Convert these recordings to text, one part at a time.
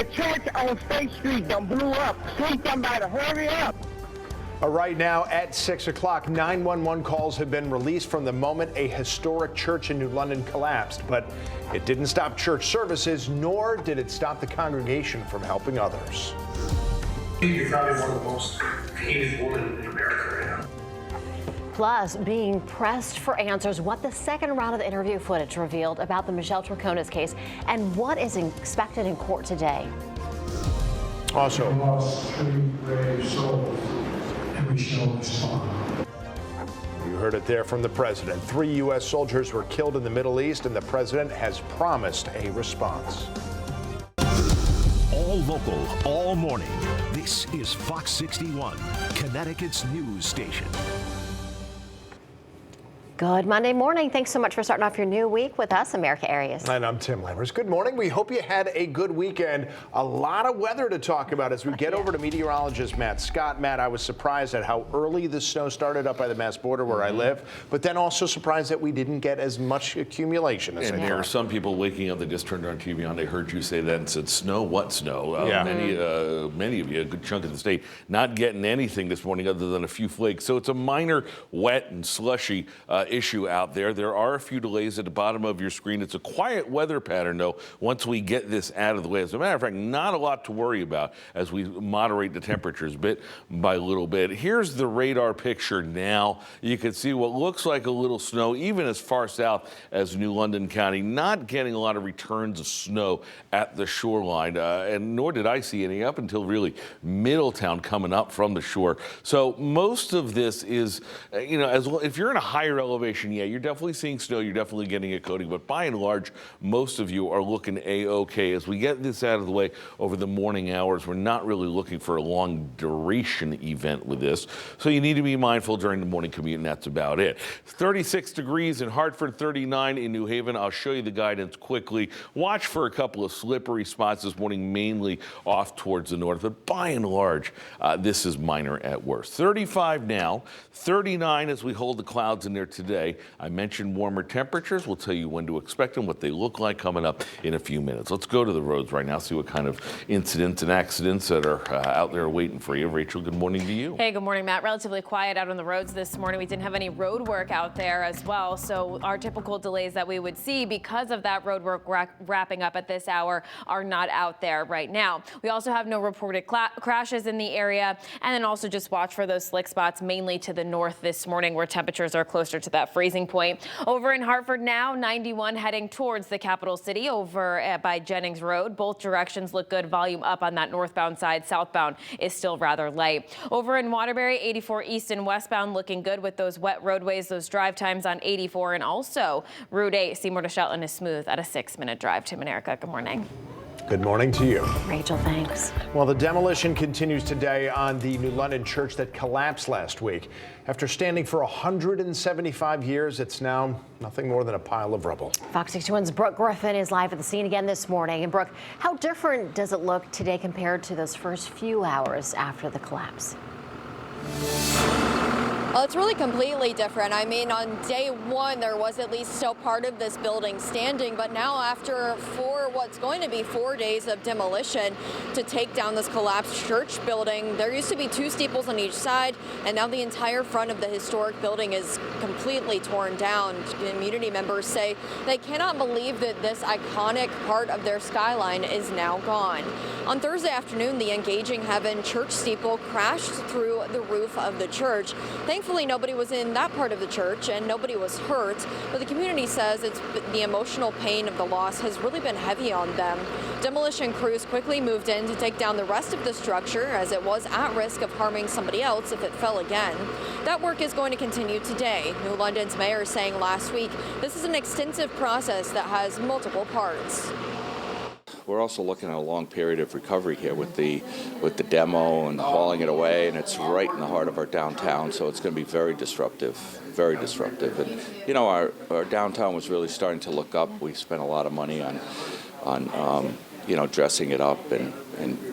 The church on State Street done blew up. Please, somebody, hurry up. Right now at 6 o'clock, 911 calls have been released from the moment a historic church in New London collapsed. But it didn't stop church services, nor did it stop the congregation from helping others. You're probably one of the most hated women in America right now. Plus, being pressed for answers, what the second round of the interview footage revealed about the Michelle Troconis case and what is expected in court today. Also, we lost 3 brave souls, and we shall respond. You heard it there from the president. 3 U.S. soldiers were killed in the Middle East, and the president has promised a response. All local, all morning. This is Fox 61, Connecticut's news station. Good Monday morning. Thanks so much for starting off your new week with us, America Arias. And I'm Tim Lammers. Good morning. We hope you had a good weekend. A lot of weather to talk about as we get over to meteorologist Matt Scott. Matt, I was surprised at how early the snow started up by the Mass border where I live, but then also surprised that we didn't get as much accumulation as I And there thought. are some people waking up, they just turned on TV on, they heard you say that and said, snow? What snow? Yeah. Many of you, a good chunk of the state, not getting anything this morning other than a few flakes. So it's a minor wet and slushy issue out there. There are a few delays at the bottom of your screen. It's a quiet weather pattern, though, once we get this out of the way. As a matter of fact, not a lot to worry about as we moderate the temperatures bit by little bit. Here's the radar picture now. You can see what looks like a little snow, even as far south as New London County. Not getting a lot of returns of snow at the shoreline, and nor did I see any up until really Middletown coming up from the shore. So most of this is, if you're in a higher elevation, yeah, you're definitely seeing snow, you're definitely getting a coating, but by and large, most of you are looking A-okay. As we get this out of the way over the morning hours, we're not really looking for a long duration event with this, so you need to be mindful during the morning commute, and that's about it. 36 degrees in Hartford, 39 in New Haven. I'll show you the guidance quickly. Watch for a couple of slippery spots this morning, mainly off towards the north, but by and large, this is minor at worst. 35 now, 39 as we hold the clouds in there today. I mentioned warmer temperatures. We'll tell you when to expect them, what they look like coming up in a few minutes. Let's go to the roads right now, see what kind of incidents and accidents that are out there waiting for you. Rachel, good morning to you. Hey, good morning, Matt. Relatively quiet out on the roads this morning. We didn't have any road work out there as well, so our typical delays that we would see because of that road work wrapping up at this hour are not out there right now. We also have no reported crashes in the area, and then also just watch for those slick spots mainly to the north this morning where temperatures are closer to that freezing point. Over in Hartford now, 91 heading towards the capital city over by Jennings Road. Both directions look good. Volume up on that northbound side. Southbound is still rather light. Over in Waterbury, 84 east and westbound looking good with those wet roadways, those drive times on 84, and also Route 8 Seymour to Shelton is smooth at a 6-minute drive. Tim and Erica, good morning. Good morning to you. Rachel, thanks. Well, the demolition continues today on the New London church that collapsed last week. After standing for 175 years, it's now nothing more than a pile of rubble. Fox 61's Brooke Griffin is live at the scene again this morning. And Brooke, how different does it look today compared to those first few hours after the collapse? Well, it's really completely different. I mean, on day one, there was at least still part of this building standing, but now after what's going to be 4 days of demolition to take down this collapsed church building, there used to be 2 steeples on each side, and now the entire front of the historic building is completely torn down. Community members say they cannot believe that this iconic part of their skyline is now gone. On Thursday afternoon, the Engaging Heaven church steeple crashed through the roof of the church. Thankfully, nobody was in that part of the church and nobody was hurt, but the community says the emotional pain of the loss has really been heavy on them. Demolition crews quickly moved in to take down the rest of the structure as it was at risk of harming somebody else if it fell again. That work is going to continue today. New London's mayor saying last week this is an extensive process that has multiple parts. We're also looking at a long period of recovery here with the demo and hauling it away, and it's right in the heart of our downtown, so it's going to be very disruptive. And our downtown was really starting to look up. We spent a lot of money on dressing it up and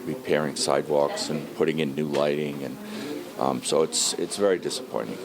repairing sidewalks and putting in new lighting, and so it's very disappointing.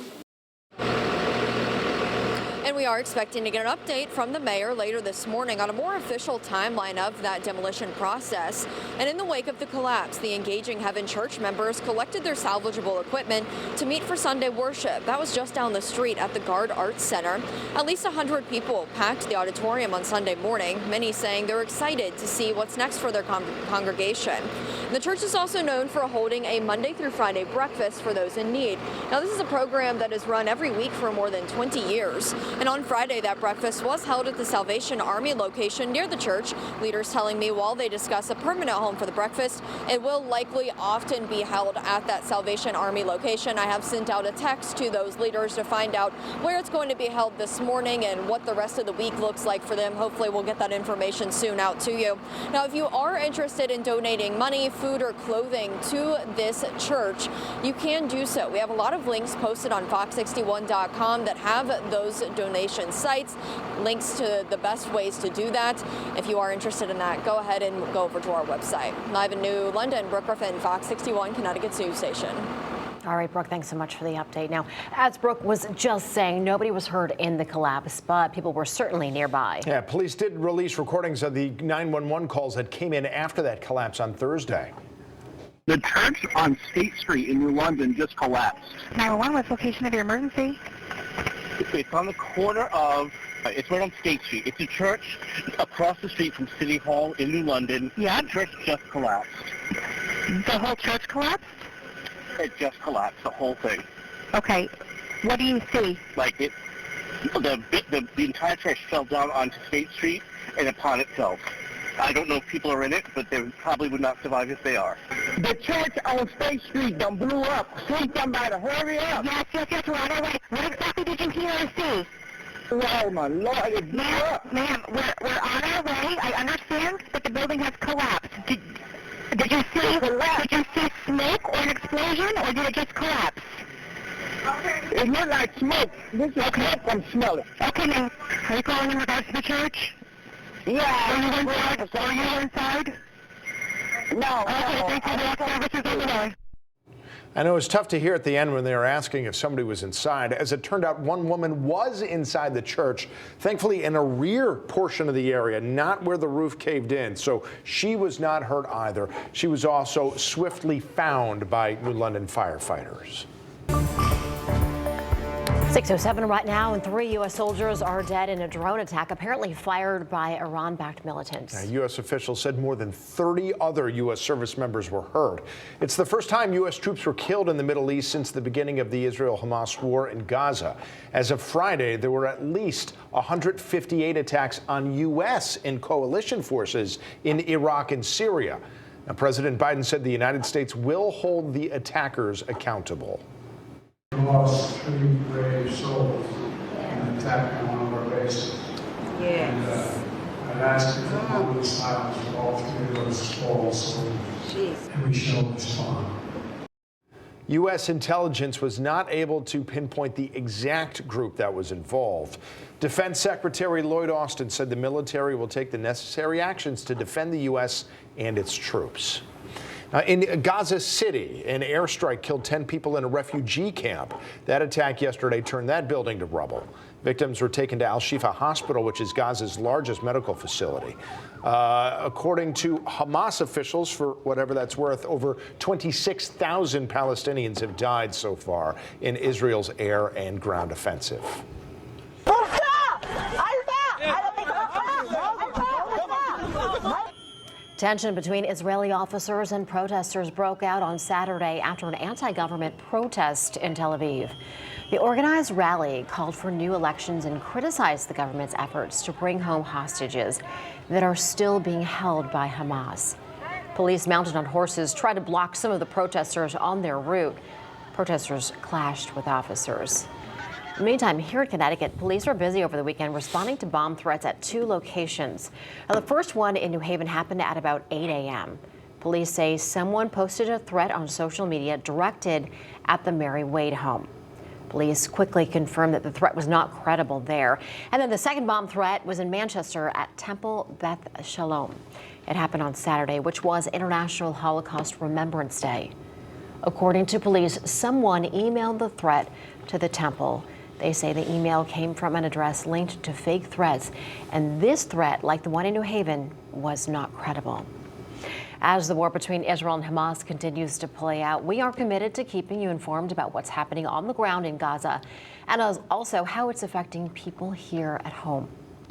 And we are are expecting to get an update from the mayor later this morning on a more official timeline of that demolition process. And in the wake of the collapse, the Engaging Heaven church members collected their salvageable equipment to meet for Sunday worship. That was just down the street at the Guard Arts Center. At least 100 people packed the auditorium on Sunday morning, many saying they're excited to see what's next for their congregation. The church is also known for holding a Monday through Friday breakfast for those in need. Now, this is a program that is run every week for more than 20 years. And on Friday, that breakfast was held at the Salvation Army location near the church. Leaders telling me while they discuss a permanent home for the breakfast, it will likely often be held at that Salvation Army location. I have sent out a text to those leaders to find out where it's going to be held this morning and what the rest of the week looks like for them. Hopefully we'll get that information soon out to you. Now, if you are interested in donating money, food, or clothing to this church, you can do so. We have a lot of links posted on FOX61.com that have those donation sites, links to the best ways to do that. If you are interested in that, go ahead and go over to our website. Live in New London, Brooke Griffin, FOX61 Connecticut's news station. All right, Brooke, thanks so much for the update. Now, as Brooke was just saying, nobody was hurt in the collapse, but people were certainly nearby. Yeah, police did release recordings of the 911 calls that came in after that collapse on Thursday. The church on State Street in New London just collapsed. 911, what's the location of your emergency? It's on the corner of, it's right on State Street. It's a church across the street from City Hall in New London. Yeah. The church just collapsed. The whole church collapsed? It just collapsed, the whole thing. Okay. What do you see? Like the entire church fell down onto State Street and upon itself. I don't know if people are in it, but they probably would not survive if they are. The church on State Street done blew up. Please somebody hurry up. Yes, we're on our way. What exactly did you hear or see? Oh my Lord, it blew up. Ma'am, we're on our way. I understand that the building has collapsed. Did you see smoke or an explosion, or did it just collapse? It looked like smoke. This is smoke I'm smelling. Okay, now, are you calling in regards to the church? Yeah. Are you inside? Are you inside? No. Okay, thank you. The services on the way. I know it was tough to hear at the end when they were asking if somebody was inside. As it turned out, one woman was inside the church, thankfully in a rear portion of the area, not where the roof caved in. So she was not hurt either. She was also swiftly found by New London firefighters. 6:07 right now, and 3 U.S. soldiers are dead in a drone attack apparently fired by Iran-backed militants. U.S. officials said more than 30 other U.S. service members were hurt. It's the first time U.S. troops were killed in the Middle East since the beginning of the Israel-Hamas war in Gaza. As of Friday, there were at least 158 attacks on U.S. and coalition forces in Iraq and Syria. Now, President Biden said the United States will hold the attackers accountable. We lost 3 brave souls in an attack on one of our bases. Yes. And I've asked you for a moment of silence for all 3 of those fallen soldiers, and we shall respond. U.S. intelligence was not able to pinpoint the exact group that was involved. Defense Secretary Lloyd Austin said the military will take the necessary actions to defend the U.S. and its troops. In Gaza City, an airstrike killed 10 people in a refugee camp. That attack yesterday turned that building to rubble. Victims were taken to Al-Shifa Hospital, which is Gaza's largest medical facility. According to Hamas officials, for whatever that's worth, over 26,000 Palestinians have died so far in Israel's air and ground offensive. Tension between Israeli officers and protesters broke out on Saturday after an anti-government protest in Tel Aviv. The organized rally called for new elections and criticized the government's efforts to bring home hostages that are still being held by Hamas. Police mounted on horses tried to block some of the protesters on their route. Protesters clashed with officers. Meantime, here in Connecticut, police were busy over the weekend responding to bomb threats at 2 locations. Now, the first one in New Haven happened at about 8 a.m. Police say someone posted a threat on social media directed at the Mary Wade home. Police quickly confirmed that the threat was not credible there. And then the second bomb threat was in Manchester at Temple Beth Shalom. It happened on Saturday, which was International Holocaust Remembrance Day. According to police, someone emailed the threat to the temple. They say the email came from an address linked to fake threats, and this threat, like the one in New Haven, was not credible. As the war between Israel and Hamas continues to play out, we are committed to keeping you informed about what's happening on the ground in Gaza and also how it's affecting people here at home.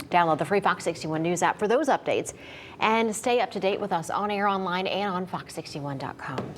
Download the free Fox 61 News app for those updates and stay up to date with us on air, online, and on fox61.com.